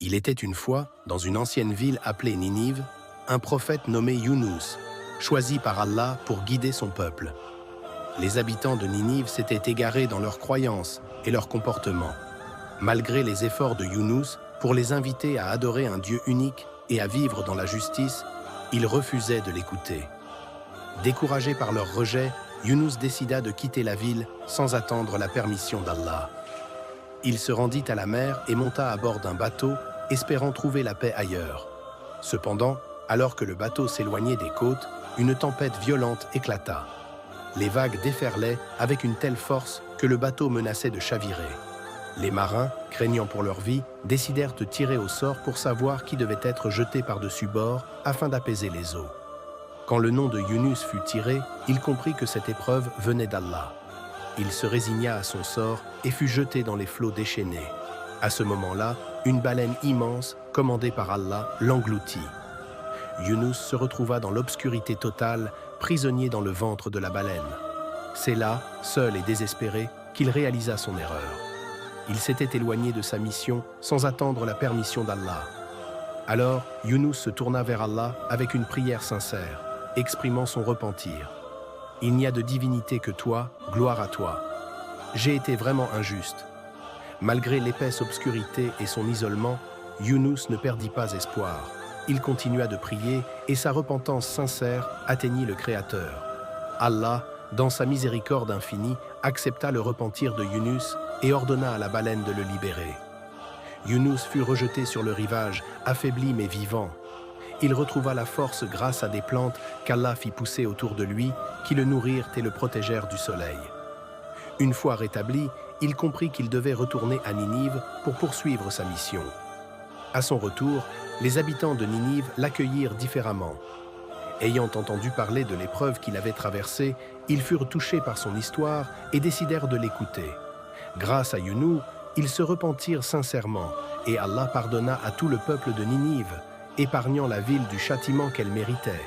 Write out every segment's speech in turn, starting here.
Il était une fois, dans une ancienne ville appelée Ninive, un prophète nommé Younous, choisi par Allah pour guider son peuple. Les habitants de Ninive s'étaient égarés dans leurs croyances et leur comportement. Malgré les efforts de Younous pour les inviter à adorer un Dieu unique et à vivre dans la justice, ils refusaient de l'écouter. Découragé par leur rejet, Younous décida de quitter la ville sans attendre la permission d'Allah. Il se rendit à la mer et monta à bord d'un bateau, espérant trouver la paix ailleurs. Cependant, alors que le bateau s'éloignait des côtes, une tempête violente éclata. Les vagues déferlaient avec une telle force que le bateau menaçait de chavirer. Les marins, craignant pour leur vie, décidèrent de tirer au sort pour savoir qui devait être jeté par-dessus bord afin d'apaiser les eaux. Quand le nom de Younous fut tiré, il comprit que cette épreuve venait d'Allah. Il se résigna à son sort et fut jeté dans les flots déchaînés. À ce moment-là, une baleine immense, commandée par Allah, l'engloutit. Younous se retrouva dans l'obscurité totale, prisonnier dans le ventre de la baleine. C'est là, seul et désespéré, qu'il réalisa son erreur. Il s'était éloigné de sa mission sans attendre la permission d'Allah. Alors, Younous se tourna vers Allah avec une prière sincère, exprimant son repentir. « Il n'y a de divinité que toi, gloire à toi. J'ai été vraiment injuste. » Malgré l'épaisse obscurité et son isolement, Younous ne perdit pas espoir. Il continua de prier et sa repentance sincère atteignit le Créateur. Allah, dans sa miséricorde infinie, accepta le repentir de Younous et ordonna à la baleine de le libérer. Younous fut rejeté sur le rivage, affaibli mais vivant. Il retrouva la force grâce à des plantes qu'Allah fit pousser autour de lui, qui le nourrirent et le protégèrent du soleil. Une fois rétabli, il comprit qu'il devait retourner à Ninive pour poursuivre sa mission. À son retour, les habitants de Ninive l'accueillirent différemment. Ayant entendu parler de l'épreuve qu'il avait traversée, ils furent touchés par son histoire et décidèrent de l'écouter. Grâce à Younous, ils se repentirent sincèrement et Allah pardonna à tout le peuple de Ninive, épargnant la ville du châtiment qu'elle méritait.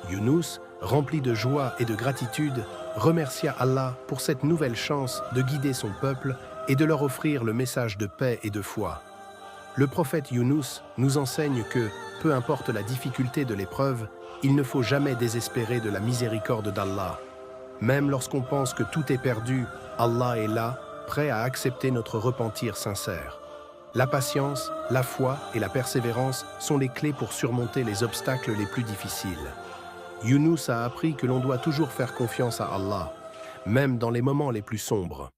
Younous, rempli de joie et de gratitude, remercia Allah pour cette nouvelle chance de guider son peuple et de leur offrir le message de paix et de foi. Le prophète Younous nous enseigne que, peu importe la difficulté de l'épreuve, il ne faut jamais désespérer de la miséricorde d'Allah. Même lorsqu'on pense que tout est perdu, Allah est là, prêt à accepter notre repentir sincère. La patience, la foi et la persévérance sont les clés pour surmonter les obstacles les plus difficiles. Younous a appris que l'on doit toujours faire confiance à Allah, même dans les moments les plus sombres.